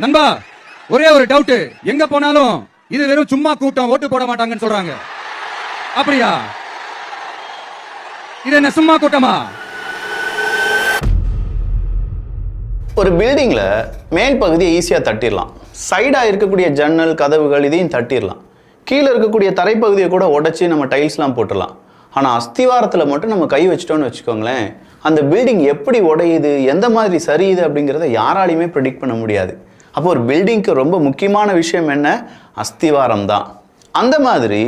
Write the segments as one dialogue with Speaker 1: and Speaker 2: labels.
Speaker 1: நண்பா, ஒரே ஒரு டவுட். எங்க போனாலும் இது வெறும் சும்மா கூட்டம், ஓட்டு போட மாட்டாங்கன்னு சொல்றாங்க. அப்படியா? இது என்ன சும்மா கூட்டமா?
Speaker 2: ஒரு பில்டிங்ல மேல் பகுதியை ஈஸியா தட்டிடலாம். சைடா இருக்கக்கூடிய ஜன்னல் கதவுகள் இதையும் தட்டிடலாம். கீழே இருக்கக்கூடிய தரைப்பகுதியை கூட உடைச்சி நம்ம டைல்ஸ்லாம் போட்டுடலாம். ஆனா அஸ்திவாரத்தில் மட்டும் நம்ம கை வச்சிட்டோம்னு வச்சுக்கோங்களேன், அந்த பில்டிங் எப்படி உடையுது, எந்த மாதிரி சரியுது அப்படிங்கிறத யாராலையுமே ப்ரெடிக்ட் பண்ண முடியாது. அப்போ ஒரு பில்டிங்க்கு ரொம்ப முக்கியமான விஷயம் என்ன? அஸ்திவாரம் தான். அந்த மாதிரி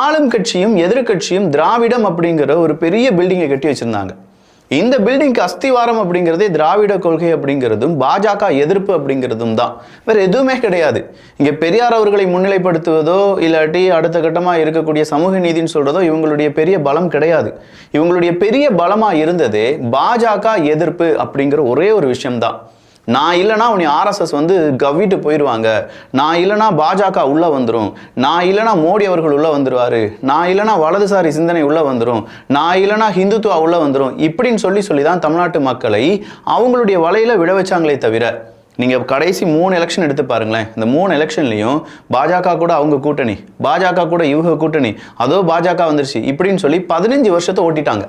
Speaker 2: ஆளும் கட்சியும் எதிர்கட்சியும் திராவிடம் அப்படிங்கிற ஒரு பெரிய பில்டிங்கை கட்டி வச்சிருந்தாங்க. இந்த பில்டிங்க்கு அஸ்திவாரம் அப்படிங்கிறதே திராவிட கொள்கை அப்படிங்கிறதும் பாஜக எதிர்ப்பு அப்படிங்கிறதும் தான், வேற எதுவுமே கிடையாது. இங்க பெரியார் அவர்களை முன்னிலைப்படுத்துவதோ இல்லாட்டி அடுத்த கட்டமா இருக்கக்கூடிய சமூக நீதினு சொல்றதோ இவங்களுடைய பெரிய பலம் கிடையாது. இவங்களுடைய பெரிய பலமா இருந்ததே பாஜக எதிர்ப்பு அப்படிங்கிற ஒரே ஒரு விஷயம்தான். நான் இல்லைனா உன்னை ஆர்எஸ்எஸ் வந்து கவ்விட்டு போயிடுவாங்க, நான் இல்லைனா பாஜக உள்ள வந்துடும், நான் இல்லைனா மோடி அவர்கள் உள்ள வந்துடுவாரு, நான் இல்லைனா வலதுசாரி சிந்தனை உள்ள வந்துடும், நான் இல்லைனா ஹிந்துத்துவா உள்ள வந்துடும், இப்படின்னு சொல்லி தான் தமிழ்நாட்டு மக்களை அவங்களுடைய வலையில விழ வச்சாங்களே தவிர, நீங்க கடைசி 3 எலெக்ஷன் எடுத்து பாருங்களேன். இந்த 3 எலெக்ஷன்லையும் பாஜக கூட அவங்க கூட்டணி, பாஜக கூட இவங்க கூட்டணி, அதோ பாஜக வந்துருச்சு இப்படின்னு சொல்லி 15 வருஷத்தை ஓட்டிட்டாங்க.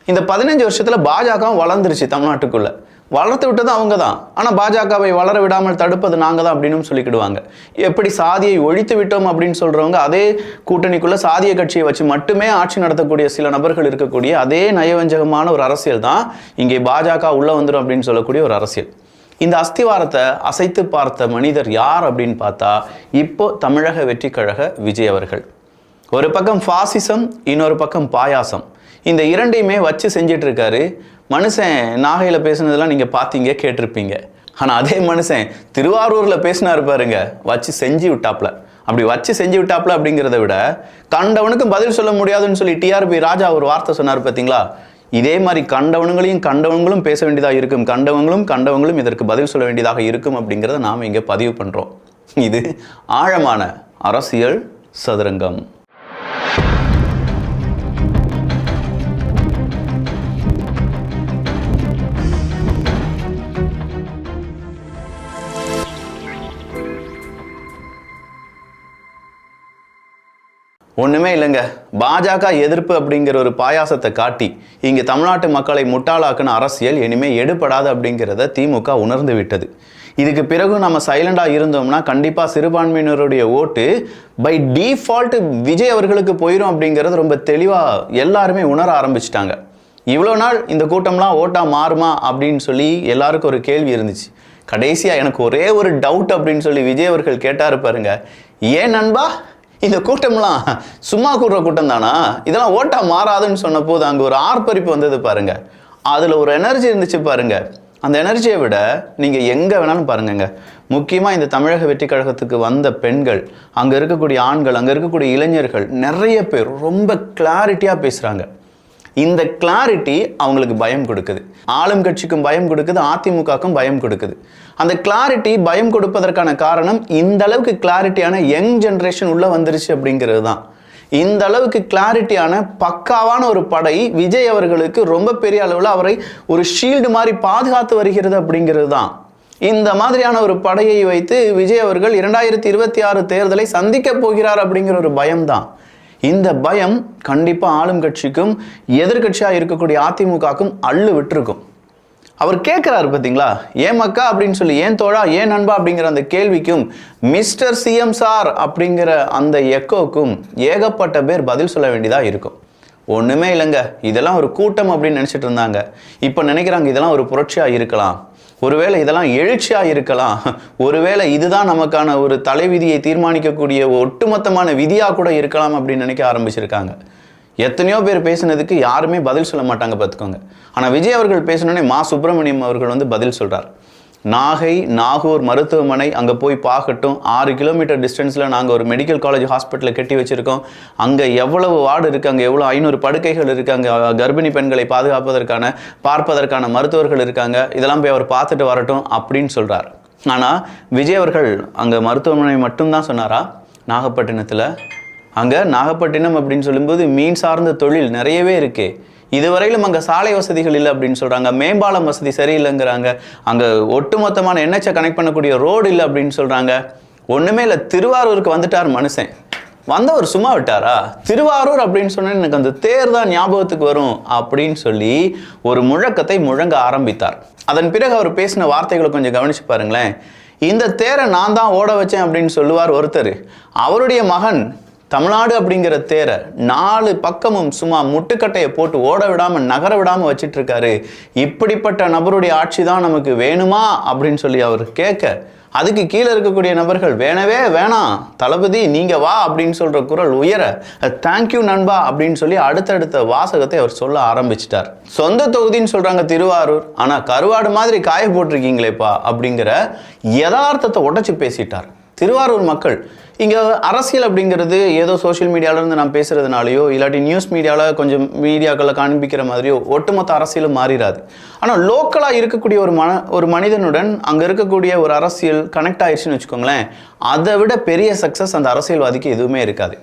Speaker 2: இந்த 15 வருஷத்துல பாஜக வளர்ந்துருச்சு. தமிழ்நாட்டுக்குள்ள வளர்த்து விட்டது அவங்க தான். ஆனால் பாஜகவை வளர விடாமல் தடுப்பது நாங்கள் தான் அப்படின்னு சொல்லிக்கிடுவாங்க. எப்படி சாதியை ஒழித்து விட்டோம் அப்படின்னு சொல்றவங்க அதே கூட்டணிக்குள்ள சாதிய கட்சியை வச்சு மட்டுமே ஆட்சி நடத்தக்கூடிய சில நபர்கள் இருக்கக்கூடிய அதே நயவஞ்சகமான ஒரு அரசியல் தான் இங்கே பாஜக உள்ள வந்துடும் அப்படின்னு சொல்லக்கூடிய ஒரு அரசியல். இந்த அஸ்திவாரத்தை அசைத்து பார்த்த மனிதர் யார் அப்படின்னு பார்த்தா இப்போ தமிழக வெற்றி கழக விஜய் அவர்கள். ஒரு பக்கம் பாசிசம், இன்னொரு பக்கம் பாயாசம், இந்த இரண்டையுமே வச்சு செஞ்சிட்டு இருக்காரு. மனுஷன் நாகையில் பேசுனதெல்லாம் நீங்கள் பார்த்தீங்க, கேட்டிருப்பீங்க. ஆனால் அதே மனுஷன் திருவாரூரில் பேசினாரு பாருங்க, வச்சு செஞ்சு விட்டாப்ல. அப்படி வச்சு செஞ்சு விட்டாப்ல அப்படிங்கிறத விட கண்டவனுக்கும் பதில் சொல்ல முடியாதுன்னு சொல்லி டிஆர்பி ராஜா ஒரு வார்த்தை சொன்னார் பார்த்தீங்களா? இதே மாதிரி கண்டவங்களும் பேச வேண்டியதாக இருக்கும், கண்டவங்களும் இதற்கு பதில் சொல்ல வேண்டியதாக இருக்கும் அப்படிங்கிறத நாம் இங்கே பதிவு பண்ணுறோம். இது ஆழமான அரசியல் சதுரங்கம். ஒண்ணுமே இல்லைங்க, பாஜக எதிர்ப்பு அப்படிங்கிற ஒரு பாயாசத்தை காட்டி இங்க தமிழ்நாட்டு மக்களை முட்டாளாக்குன அரசியல் இனிமே எடுபடாது அப்படிங்கிறத திமுக உணர்ந்து விட்டது. இதுக்கு பிறகு நம்ம சைலண்டா இருந்தோம்னா கண்டிப்பா சிறுபான்மையினருடைய ஓட்டு பை டிஃபால்ட் விஜய் அவர்களுக்கு போயிடும் அப்படிங்கிறது ரொம்ப தெளிவா எல்லாருமே உணர ஆரம்பிச்சிட்டாங்க. இவ்வளோ நாள் இந்த கூட்டம்லாம் ஓட்டா மாறுமா அப்படின்னு சொல்லி எல்லாருக்கும் ஒரு கேள்வி இருந்துச்சு. கடைசியா எனக்கு ஒரே ஒரு டவுட் அப்படின்னு சொல்லி விஜய் அவர்கள் கேட்டாரு பாருங்க, ஏன் நண்பா இந்த கூட்டம்லாம் சும்மா கூடுற கூட்டம் தானா, இதெல்லாம் ஓட்டா மாறாதுன்னு சொன்ன போது அங்கே ஒரு ஆர்ப்பரிப்பு வந்தது பாருங்க. அதில் ஒரு எனர்ஜி இருந்துச்சு பாருங்க. அந்த எனர்ஜியை விட நீங்கள் எங்கே வேணாலும் பாருங்கங்க, முக்கியமாக இந்த தமிழக வெற்றி கழகத்துக்கு வந்த பெண்கள், அங்கே இருக்கக்கூடிய ஆண்கள், அங்கே இருக்கக்கூடிய இளைஞர்கள் நிறைய பேர் ரொம்ப கிளாரிட்டியாக பேசுகிறாங்க. இந்த கிளாரிட்டி அவங்களுக்கு பயம் கொடுக்குது. ஆளும் கட்சிக்கும் பயம் கொடுக்குது, அதிமுகக்கும் பயம் கொடுக்குது. அந்த கிளாரிட்டி பயம் கொடுப்பதற்கான காரணம் இந்த அளவுக்கு கிளாரிட்டியான யங் ஜெனரேஷன் உள்ள வந்துருச்சு அப்படிங்கிறது தான். இந்த அளவுக்கு கிளாரிட்டியான பக்காவான ஒரு படை விஜய் அவர்களுக்கு ரொம்ப பெரிய அளவில் அவரை ஒரு ஷீல்டு மாதிரி பாதுகாத்து வருகிறது அப்படிங்கிறது தான். இந்த மாதிரியான ஒரு படையை வைத்து விஜய் அவர்கள் 2026 தேர்தலை சந்திக்க போகிறார் அப்படிங்கிற ஒரு பயம்தான். இந்த பயம் கண்டிப்பா ஆளும் கட்சிக்கும் எதிர்கட்சியா இருக்கக்கூடிய அதிமுகக்கும் அள்ளு விட்டுருக்கும். அவர் கேட்கிறாரு பார்த்தீங்களா, ஏன் மக்கா அப்படின்னு சொல்லி, ஏன் தோழா, ஏன் நண்பா அப்படிங்கிற அந்த கேள்விக்கும் மிஸ்டர் சிஎம் சார் அப்படிங்கிற அந்த எக்கோக்கும் ஏகப்பட்ட பேர் பதில் சொல்ல வேண்டியதா இருக்கும். ஒண்ணுமே இல்லைங்க, இதெல்லாம் ஒரு கூட்டம் அப்படின்னு நினைச்சிட்டு இருந்தாங்க. இப்ப நினைக்கிறாங்க இதெல்லாம் ஒரு புரட்சியா இருக்கலாம், ஒருவேளை இதெல்லாம் எழுச்சியா இருக்கலாம், ஒருவேளை இதுதான் நமக்கான ஒரு தலைவிதியை தீர்மானிக்கக்கூடிய ஒட்டுமொத்தமான விதியா கூட இருக்கலாம் அப்படின்னு நினைக்க ஆரம்பிச்சிருக்காங்க. எத்தனையோ பேர் பேசினதுக்கு யாருமே பதில் சொல்ல மாட்டாங்க பார்த்துக்கோங்க. ஆனால் விஜய் அவர்கள் பேசணுன்னே மா சுப்பிரமணியம் அவர்கள் வந்து பதில் சொல்றார். நாகூர் மருத்துவமனை அங்கே போய் பார்க்கட்டும், 6 கிலோமீட்டர் டிஸ்டன்ஸில் நாங்கள் ஒரு மெடிக்கல் காலேஜ் ஹாஸ்பிட்டலில் கட்டி வச்சுருக்கோம், அங்கே எவ்வளவு வார்டு இருக்குது, அங்கே எவ்வளோ 500 படுக்கைகள் இருக்குது, அங்கே கர்ப்பிணி பெண்களை பார்ப்பதற்கான மருத்துவர்கள் இருக்காங்க, இதெல்லாம் போய் அவர் பார்த்துட்டு வரட்டும் அப்படின்னு சொல்கிறார். ஆனால் விஜய் அவர்கள் அங்கே மருத்துவமனை மட்டும்தான் சொன்னாரா? நாகப்பட்டினத்தில், அங்கே நாகப்பட்டினம் அப்படின்னு சொல்லும்போது மீன் சார்ந்த தொழில் நிறையவே இருக்கே, இதுவரையிலும் அங்கே சாலை வசதிகள் இல்லை அப்படின்னு சொல்கிறாங்க, மேம்பாலம் வசதி சரியில்லைங்கிறாங்க, அங்கே ஒட்டுமொத்தமான என்ஹெச்சை கனெக்ட் பண்ணக்கூடிய ரோடு இல்லை அப்படின்னு சொல்கிறாங்க. ஒன்றுமே இல்லை. திருவாரூருக்கு வந்துட்டார் மனுஷன், வந்தவர் சும்மா விட்டாரா? திருவாரூர் அப்படின்னு சொன்னால் எனக்கு அந்த தேர் தான் ஞாபகத்துக்கு வரும் அப்படின்னு சொல்லி ஒரு முழக்கத்தை முழங்க ஆரம்பித்தார். அதன் பிறகு அவர் பேசின வார்த்தைகளை கொஞ்சம் கவனிச்சு பாருங்களேன். இந்த தேரை நான் தான் ஓட வச்சேன் அப்படின்னு சொல்லுவார் ஒருத்தர். அவருடைய மகன் தமிழ்நாடு அப்படிங்கிற தேரை 4 பக்கமும் சும்மா முட்டுக்கட்டையை போட்டு ஓட விடாமல் நகர விடாமல் வச்சிட்டு இருக்காரு. இப்படிப்பட்ட நபருடைய ஆட்சி தான் நமக்கு வேணுமா அப்படின்னு சொல்லி அவர் கேட்க, அதுக்கு கீழே இருக்கக்கூடிய நபர்கள் வேணவே வேணாம் தளபதி நீங்க வா அப்படின்னு சொல்ற குரல் உயர, தேங்க்யூ நண்பா அப்படின்னு சொல்லி அடுத்தடுத்த வாசகத்தை அவர் சொல்ல ஆரம்பிச்சிட்டார். சொந்த தொகுதின்னு சொல்றாங்க திருவாரூர், ஆனா கருவாடு மாதிரி காய போட்டிருக்கீங்களேப்பா அப்படிங்கிற யதார்த்தத்தை உடைச்சு பேசிட்டார். திருவாரூர் மக்கள் இங்கே அரசியல் அப்படிங்கிறது ஏதோ சோஷியல் மீடியாவிலேருந்து நான் பேசுகிறதுனாலையோ இல்லாட்டி நியூஸ் மீடியாவில் கொஞ்சம் மீடியாக்களை காண்பிக்கிற மாதிரியோ ஒட்டுமொத்த அரசியலும் மாறிடாது. ஆனால் லோக்கலாக இருக்கக்கூடிய ஒரு மனிதனுடன் அங்கே இருக்கக்கூடிய ஒரு அரசியல் கனெக்ட் ஆயிடுச்சுன்னு வச்சுக்கோங்களேன், அதை விட பெரிய சக்ஸஸ் அந்த அரசியல்வாதிக்கு எதுவுமே இருக்காது.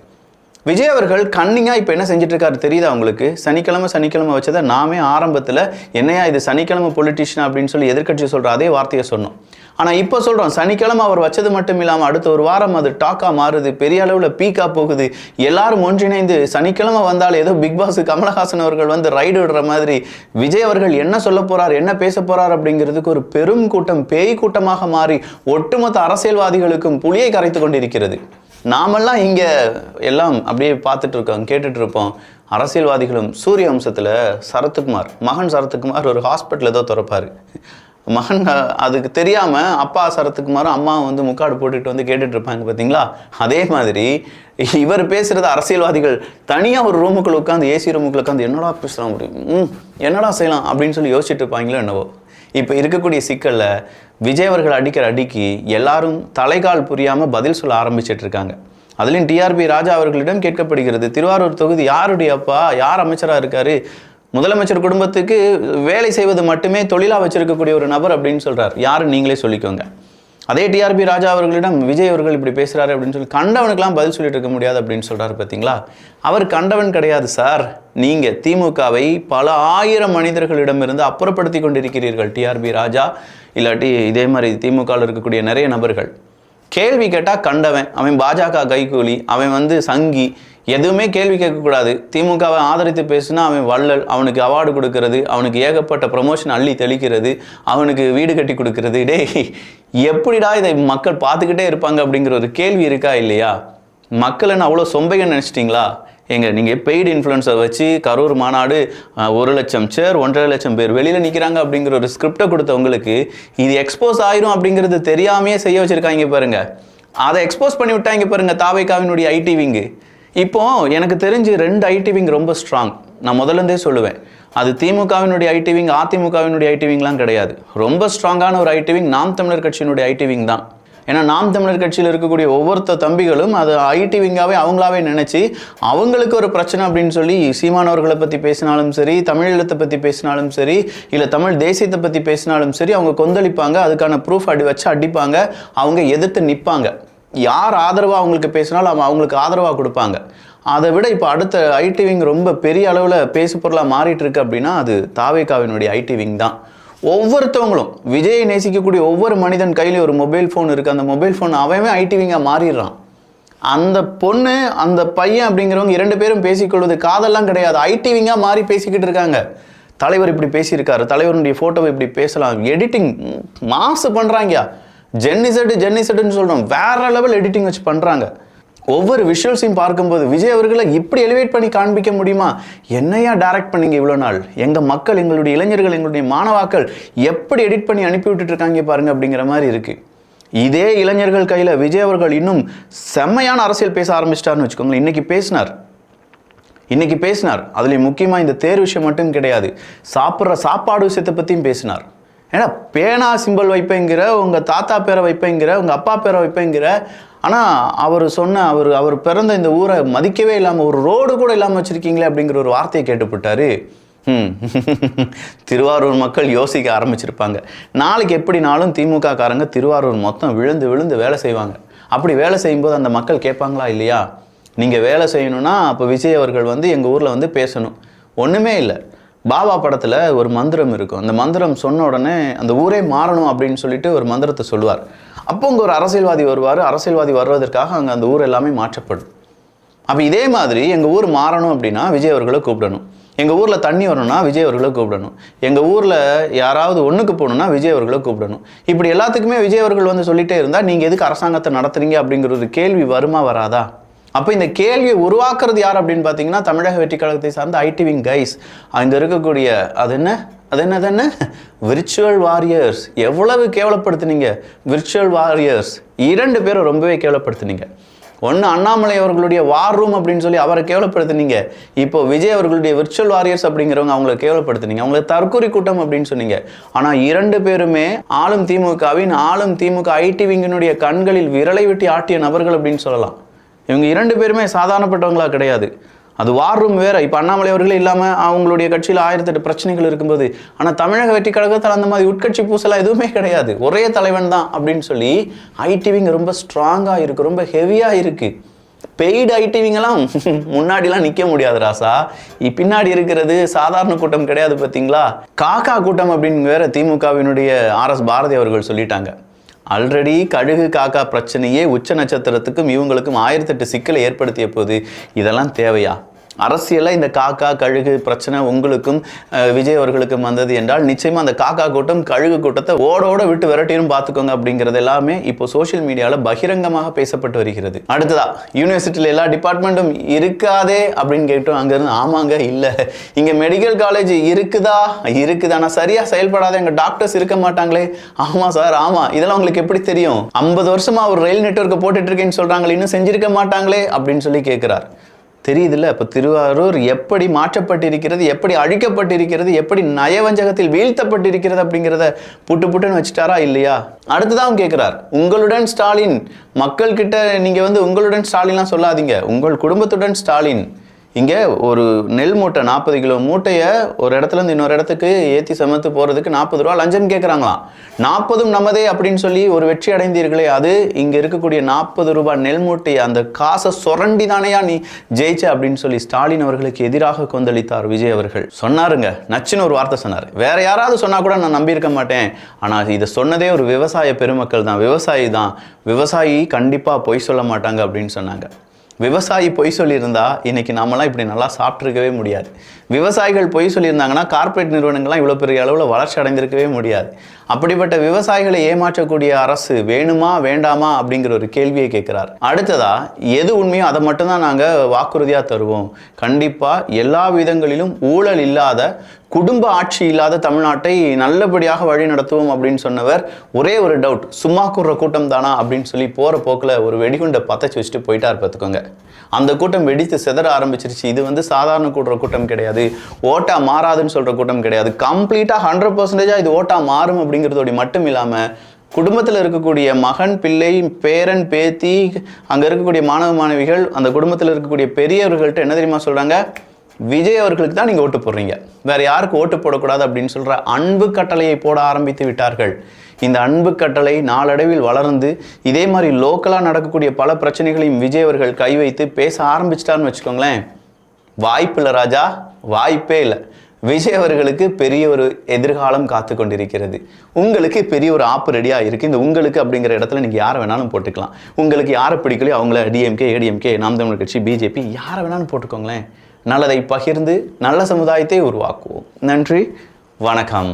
Speaker 2: விஜய் அவர்கள் கன்னிங்காக இப்போ என்ன செஞ்சுட்டு இருக்காரு தெரியுதா உங்களுக்கு? சனிக்கிழமை வச்சதை நாமே ஆரம்பத்தில் என்னையா இது சனிக்கிழமை பொலிட்டிஷியன் அப்படின்னு சொல்லி எதிர்கட்சி சொல்கிற அதே வார்த்தையை சொன்னோம். ஆனால் இப்போ சொல்கிறோம், சனிக்கிழமை அவர் வச்சது மட்டும் இல்லாமல் அடுத்த ஒரு வாரம் அது டாக்காக மாறுது, பெரிய அளவில் பீக்காக போகுது. எல்லாரும் ஒன்றிணைந்து சனிக்கிழமை வந்தால் ஏதோ பிக் பாஸ் கமலஹாசன் அவர்கள் வந்து ரைடு விடுற மாதிரி விஜய் அவர்கள் என்ன சொல்ல போகிறார், என்ன பேச போகிறார் அப்படிங்கிறதுக்கு ஒரு பெரும் கூட்டம், பேய் கூட்டமாக மாறி ஒட்டுமொத்த அரசியல்வாதிகளுக்கும் புளியை கரைத்து கொண்டிருக்கிறது. நாமெல்லாம் இங்கே எல்லாம் அப்படியே பார்த்துட்டு இருக்கோம், கேட்டுட்டு இருப்போம். அரசியல்வாதிகளும் சூரிய வம்சத்தில் மகன் சரத்குமார் ஒரு ஹாஸ்பிட்டல் ஏதோ திறப்பார். மகன் அதுக்கு தெரியாமல் அப்பா சரத்குமாரும் அம்மா வந்து முக்காடு போட்டுட்டு வந்து கேட்டுட்டு இருப்பாங்க பார்த்தீங்களா? அதே மாதிரி இவர் பேசுகிறது அரசியல்வாதிகள் தனியாக ஒரு ரூமுக்குள்ள உட்காந்து, ஏசி ரூமுக்குள்ள உட்காந்து என்னடா பேசுகிறான் முடியும், என்னடா செய்யலாம் அப்படின்னு சொல்லி யோசிச்சுட்டு இருப்பாங்களோ என்னவோ. இப்போ இருக்கக்கூடிய சிக்கலில் விஜய் அவர்கள் அடிக்கிற அடிக்கு எல்லாரும் தலைகால் புரியாமல் பதில் சொல்ல ஆரம்பிச்சிட்டு இருக்காங்க. அதுலேயும் டிஆர்பி ராஜா அவர்களிடம் கேட்கப்படுகிறது, திருவாரூர் தொகுதி யாருடைய அப்பா, யார் அமைச்சராக இருக்காரு, முதலமைச்சர் குடும்பத்துக்கு வேலை செய்வது மட்டுமே தொழிலாக வச்சிருக்கக்கூடிய ஒரு நபர் அப்படின்னு சொல்கிறார். யாருன்னு நீங்களே சொல்லிக்கோங்க. அதே டிஆர்பி ராஜா அவர்களிடம் விஜய் அவர்கள் இப்படி பேசுகிறாரு அப்படின்னு சொல்லி கண்டவனுக்கெல்லாம் பதில் சொல்லிட்டு இருக்க முடியாது அப்படின்னு சொல்கிறாரு பார்த்தீங்களா? அவர் கண்டவன் கிடையாது சார். நீங்கள் திமுகவை பல ஆயிரம் மனிதர்களிடமிருந்து அப்புறப்படுத்தி கொண்டிருக்கிறீர்கள். டிஆர்பி ராஜா இல்லாட்டி இதே மாதிரி திமுகவில் இருக்கக்கூடிய நிறைய நபர்கள் கேள்வி கேட்டால் கண்டவன், அவன் பாஜக கைகூலி, அவன் வந்து சங்கி, எதுவுமே கேள்வி கேட்கக்கூடாது. திமுகவை ஆதரித்து பேசுனா அவன் வள்ளல், அவனுக்கு அவார்டு கொடுக்கறது, அவனுக்கு ஏகப்பட்ட ப்ரமோஷன் அள்ளி தெளிக்கிறது, அவனுக்கு வீடு கட்டி கொடுக்கறது. டேய் எப்படிடா இதை மக்கள் பார்த்துக்கிட்டே இருப்பாங்க அப்படிங்கிற ஒரு கேள்வி இருக்கா இல்லையா? மக்கள் என்ன அவ்வளோ சொம்பைகன்னு நினச்சிட்டிங்களா? நீங்கள் பெய்டு இன்ஃப்ளூயன்ஸை வச்சு கரூர் மாநாடு 1,00,000 சேர் 1,50,000 பேர் வெளியில் நிற்கிறாங்க அப்படிங்கிற ஒரு ஸ்கிரிப்டை கொடுத்தவங்களுக்கு இது எக்ஸ்போஸ் ஆயிரும் அப்படிங்கிறது தெரியாமையே செய்ய வச்சுருக்காங்க பாருங்கள். அதை எக்ஸ்போஸ் பண்ணி விட்டாங்க பாருங்கள் தாவேகாவினுடைய ஐடி விங்கு. இப்போ எனக்கு தெரிஞ்சு 2 ஐடி விங் ரொம்ப ஸ்ட்ராங். நான் முதல்லேருந்தே சொல்லுவேன், அது திமுகவினுடைய ஐடி விங், அதிமுகவினுடைய ஐடி விங்லாம் கிடையாது. ரொம்ப ஸ்ட்ராங்கான ஒரு ஐடி விங் நாம் தமிழர் கட்சியினுடைய ஐடி விங் தான். ஏன்னா நாம் தமிழர் கட்சியில் இருக்கக்கூடிய ஒவ்வொருத்த தம்பிகளும் அது ஐடி விங்காவே அவங்களாவே நினச்சி அவங்களுக்கு ஒரு பிரச்சனை அப்படின்னு சொல்லி சீமானவர்களை பற்றி பேசினாலும் சரி, தமிழீழத்தை பற்றி பேசினாலும் சரி, இல்லை தமிழ் தேசியத்தை பற்றி பேசினாலும் சரி, அவங்க கொந்தளிப்பாங்க. அதுக்கான ப்ரூஃப் வச்சு அடிப்பாங்க. அவங்க எதிர்த்து நிற்பாங்க. யார் ஆதரவாக அவங்களுக்கு பேசினாலும் அவங்களுக்கு ஆதரவாக கொடுப்பாங்க. அதை விட இப்போ அடுத்த ஐடி விங் ரொம்ப பெரிய அளவில் பேசு பொருளாக மாறிட்டு இருக்கு அப்படின்னா அது தாவேகாவினுடைய ஐடி விங் தான். ஒவ்வொருத்தவங்களும் விஜயை நேசிக்கக்கூடிய ஒவ்வொரு மனிதன் கையிலையும் ஒரு மொபைல் ஃபோன் இருக்குது. அந்த மொபைல் ஃபோன் அவன் ஐடி விங்காக மாறிடுறான். அந்த பொண்ணு அந்த பையன் அப்படிங்கிறவங்க 2 பேரும் பேசிக்கொள்வது காதெல்லாம் கிடையாது, ஐடி விங்காக மாறி பேசிக்கிட்டு இருக்காங்க. தலைவர் இப்படி பேசியிருக்காரு, தலைவருடைய ஃபோட்டோவை இப்படி பேசலாம், எடிட்டிங் மாசு பண்ணுறாங்க. ஜென்னிசெட்டுன்னு சொல்கிறோம், வேற லெவல் எடிட்டிங் வச்சு பண்ணுறாங்க. ஒவ்வொரு விஷுவல்ஸையும் பார்க்கும்போது விஜய் அவர்களை இப்படி எலிவேட் பண்ணி காண்பிக்க முடியுமா? என்னையா டைரக்ட் பண்ணீங்க இவ்வளோ நாள்? எங்கள் மக்கள், எங்களுடைய இளைஞர்கள், எங்களுடைய மாணவாக்கள் எப்படி எடிட் பண்ணி அனுப்பி விட்டுட்டு இருக்காங்க பாருங்க அப்படிங்கிற மாதிரி இருக்கு. இதே இளைஞர்கள் கையில் விஜய் அவர்கள் இன்னும் செம்மையான அரசியல் பேச ஆரம்பிச்சிட்டாருன்னு வச்சுக்கோங்களேன். இன்னைக்கு பேசினார். அதுலேயும் முக்கியமாக இந்த தேர்வு விஷயம் மட்டும் கிடையாது, சாப்பிட்ற சாப்பாடு விஷயத்தை பற்றியும் பேசினார். ஏன்னா பேனா சிம்பிள் வைப்பேங்கிற, உங்கள் தாத்தா பேரை வைப்பேங்கிற, உங்கள் அப்பா பேரை வைப்பேங்கிற, ஆனால் அவர் பிறந்த இந்த ஊரை மதிக்கவே இல்லாமல் ஒரு ரோடு கூட இல்லாமல் வச்சுருக்கீங்களே அப்படிங்கிற ஒரு வார்த்தையை கேட்டுப்பட்டாரு. திருவாரூர் மக்கள் யோசிக்க ஆரம்பிச்சிருப்பாங்க. நாளைக்கு எப்படினாலும் திமுக காரங்க திருவாரூர் மொத்தம் விழுந்து வேலை செய்வாங்க. அப்படி வேலை செய்யும்போது அந்த மக்கள் கேட்பாங்களா இல்லையா? நீங்கள் வேலை செய்யணும்னா அப்போ விஜய் அவர்கள் வந்து எங்கள் ஊரில் வந்து பேசணும். ஒன்றுமே இல்லை, பாபா படத்தில் ஒரு மந்திரம் இருக்கும். அந்த மந்திரம் சொன்ன உடனே அந்த ஊரே மாறணும் அப்படின்னு சொல்லிட்டு ஒரு மந்திரத்தை சொல்லுவார். அப்போ அங்கே ஒரு அரசியல்வாதி வருவார். அரசியல்வாதி வருவதற்காக அங்கே அந்த ஊர் எல்லாமே மாற்றப்படும். அப்போ இதே மாதிரி எங்கள் ஊர் மாறணும் அப்படின்னா விஜய் அவர்களை கூப்பிடணும். எங்கள் ஊரில் தண்ணி வரணும்னா விஜய் அவர்களை கூப்பிடணும். எங்கள் ஊரில் யாராவது ஒன்றுக்கு போகணுன்னா விஜய் அவர்களை கூப்பிடணும். இப்படி எல்லாத்துக்குமே விஜய் அவர்கள் வந்து சொல்லிட்டே இருந்தால் நீங்கள் எதுக்கு அரசாங்கத்தை நடத்துறீங்க அப்படிங்கிற ஒரு கேள்வி வருமா வராதா? அப்போ இந்த கேள்வியை உருவாக்குறது யார் அப்படின்னு பார்த்தீங்கன்னா தமிழக வெற்றி கழகத்தை சார்ந்த ஐடி விங் கைஸ். அங்கே இருக்கக்கூடிய அது என்ன விர்ச்சுவல் வாரியர்ஸ். எவ்வளவு கேவலப்படுத்துனீங்க விர்ச்சுவல் வாரியர்ஸ். 2 பேரும் ரொம்பவே கேவலப்படுத்துனீங்க. ஒன்று அண்ணாமலை அவர்களுடைய வார் ரூம் அப்படின்னு சொல்லி அவரை கேவலப்படுத்துனீங்க. இப்போ விஜய் அவர்களுடைய விர்ச்சுவல் வாரியர்ஸ் அப்படிங்கிறவங்க அவங்களை கேவலப்படுத்துனீங்க. அவங்களை தற்கொலை கூட்டம் அப்படின்னு சொன்னீங்க. ஆனால் 2 பேருமே ஆளும் திமுக ஐடி விங்கினுடைய கண்களில் விரலை வெட்டி ஆட்டிய நபர்கள் அப்படின்னு சொல்லலாம். இவங்க 2 பேருமே சாதாரணப்பட்டவங்களா கிடையாது. அது வார் ரூம் வேற. இப்போ அண்ணாமலை அவர்களே இல்லாமல் அவங்களுடைய கட்சியில் 1008 பிரச்சனைகள் இருக்கும்போது, ஆனால் தமிழக வெற்றி கழகத்தில் அந்த மாதிரி உட்கட்சி பூசலாம் எதுவுமே கிடையாது. ஒரே தலைவன் தான் அப்படின்னு சொல்லி ஐடிவிங்க ரொம்ப ஸ்ட்ராங்காக இருக்குது, ரொம்ப ஹெவியாக இருக்குது. பெய்டு ஐடிவிங்கெல்லாம் முன்னாடிலாம் நிற்க முடியாது ராசா. பின்னாடி இருக்கிறது சாதாரண கூட்டம் கிடையாது. பார்த்தீங்களா, காக்கா கூட்டம் அப்படின்னு வேற திமுகவினுடைய RS பாரதி அவர்கள் சொல்லிட்டாங்க. ஆல்ரெடி கழுகு காக்கா பிரச்சனையே உச்ச நட்சத்திரத்துக்கும் இவங்களுக்கும் 1008 சிக்கலை ஏற்படுத்திய போது இதெல்லாம் தேவையா? அரசியலில் இந்த காக்கா கழுகு பிரச்சனை உங்களுக்கும் விஜய் அவர்களுக்கும் வந்தது என்றால் நிச்சயமாக அந்த காக்கா கூட்டம் கழுகு கூட்டத்தை ஓட விட்டு விரட்டியும் பார்த்துக்கோங்க அப்படிங்கிறது எல்லாமே இப்போ சோஷியல் மீடியாவில் பகிரங்கமாக பேசப்பட்டு வருகிறது. அடுத்ததா, யூனிவர்சிட்டியில் எல்லா டிபார்ட்மெண்ட்டும் இருக்காதே அப்படின்னு கேட்டோம். அங்கேருந்து ஆமாங்க இல்லை, இங்கே மெடிக்கல் காலேஜ் இருக்குது, ஆனால் சரியாக செயல்படாத எங்கள் டாக்டர்ஸ் இருக்க மாட்டாங்களே. ஆமாம் சார், ஆமாம். இதெல்லாம் உங்களுக்கு எப்படி தெரியும்? 50 வருஷமா ஒரு ரயில் நெட்வொர்க்கை போட்டுட்டு இருக்கேன்னு சொல்கிறாங்களே, இன்னும் செஞ்சிருக்க மாட்டாங்களே அப்படின்னு சொல்லி கேட்குறார். தெரியுதுல்ல, இப்போ திருவாரூர் எப்படி மாற்றப்பட்டிருக்கிறது, எப்படி அழிக்கப்பட்டிருக்கிறது, எப்படி நயவஞ்சகத்தில் வீழ்த்தப்பட்டிருக்கிறது அப்படிங்கிறத புட்டுன்னு வச்சுட்டாரா இல்லையா? அடுத்துதான் கேட்குறார், உங்களுடன் ஸ்டாலின். மக்கள்கிட்ட நீங்கள் வந்து உங்களுடன் ஸ்டாலின்லாம் சொல்லாதீங்க, உங்கள் குடும்பத்துடன் ஸ்டாலின். இங்கே ஒரு நெல் மூட்டை 40 கிலோ மூட்டையை ஒரு இடத்துலேருந்து இன்னொரு இடத்துக்கு ஏற்றி சமைத்து போகிறதுக்கு 40 ரூபா லஞ்சம் கேட்குறாங்களாம். 40ம் நமதே அப்படின்னு சொல்லி ஒரு வெற்றி அடைந்தீர்களே, அது இங்கே இருக்கக்கூடிய 40 ரூபாய் நெல் மூட்டையை அந்த காசை சுரண்டி தானையா நீ ஜெயிச்ச அப்படின்னு சொல்லி ஸ்டாலின் அவர்களுக்கு எதிராக கொந்தளித்தார் விஜய் அவர்கள். சொன்னாருங்க, நச்சுன்னு ஒரு வார்த்தை சொன்னார். வேற யாராவது சொன்னால் கூட நான் நம்பியிருக்க மாட்டேன். ஆனால் இதை சொன்னதே ஒரு விவசாய பெருமக்கள் தான், விவசாயி கண்டிப்பாக பொய் சொல்ல மாட்டாங்க அப்படின்னு சொன்னாங்க. விவசாயி பொய் சொல்லியிருந்தா இன்னைக்கு நாமெல்லாம் இப்படி நல்லா சாப்பிட்ருக்கவே முடியாது. விவசாயிகள் பொய் சொல்லியிருந்தாங்கன்னா கார்ப்பரேட் நிறுவனங்கள்லாம் இவ்வளோ பெரிய அளவில் வளர்ச்சி அடைந்திருக்கவே முடியாது. அப்படிப்பட்ட விவசாயிகளை ஏமாற்றக்கூடிய அரசு வேணுமா வேண்டாமா அப்படிங்கிற ஒரு கேள்வியை கேட்குறார். அடுத்ததா, எது உண்மையோ அதை மட்டும்தான் நாங்கள் வாக்குறுதியாக தருவோம். கண்டிப்பாக எல்லா விதங்களிலும் ஊழல் இல்லாத, குடும்ப ஆட்சி இல்லாத தமிழ்நாட்டை நல்லபடியாக வழி நடத்துவோம் அப்படின்னு சொன்னவர் ஒரே ஒரு டவுட், சும்மா கூடுற கூட்டம் தானா அப்படின்னு சொல்லி போகிற போக்கில் ஒரு வெடிகுண்டை பற்றச்சி வச்சுட்டு போயிட்டார். பார்த்துக்கோங்க, அந்த கூட்டம் வெடித்து சிதற ஆரம்பிச்சிருச்சு. இது வந்து சாதாரண கூடுற கூட்டம் கிடையாது, ஓட்டா மாறாதுன்னு சொல்கிற கூட்டம் கிடையாது. கம்ப்ளீட்டாக 100% இது ஓட்டா மாறும் அப்படிங்கிறதோட மட்டும் இல்லாமல் குடும்பத்தில் இருக்கக்கூடிய மகன், பிள்ளை, பேரன், பேத்தி, அங்கே இருக்கக்கூடிய மாணவ மாணவிகள், அந்த குடும்பத்தில் இருக்கக்கூடிய பெரியவர்கள்ட்ட என்ன தெரியுமா சொல்கிறாங்க? விஜய் அவர்களுக்கு தான் நீங்கள் ஓட்டு போடுறீங்க, வேற யாருக்கு ஓட்டு போடக்கூடாது அப்படின்னு சொல்கிற அன்பு கட்டளையை போட ஆரம்பித்து விட்டார்கள். இந்த அன்பு கட்டளை நாளடைவில் வளர்ந்து இதே மாதிரி லோக்கலாக நடக்கக்கூடிய பல பிரச்சனைகளையும் விஜய் அவர்கள் கை வைத்து பேச ஆரம்பிச்சிட்டான்னு வச்சுக்கோங்களேன். வாய்ப்பு இல்லை ராஜா, வாய்ப்பே இல்லை. விஜய் அவர்களுக்கு பெரிய ஒரு எதிர்காலம் காத்து கொண்டிருக்கிறது. உங்களுக்கு பெரிய ஒரு ஆப்பு ரெடியாக இருக்குது. இந்த உங்களுக்கு அப்படிங்கிற இடத்துல நீங்கள் யாரை வேணாலும் போட்டுக்கலாம். உங்களுக்கு யாரை பிடிக்கலையோ அவங்கள டிஎம்கே, ஏடிஎம்கே, நாம் தமிழர் கட்சி, பிஜேபி, யாரை வேணாலும் போட்டுக்கோங்களேன். நல்லதை பகிர்ந்து நல்ல சமுதாயத்தை உருவாக்குவோம். நன்றி, வணக்கம்.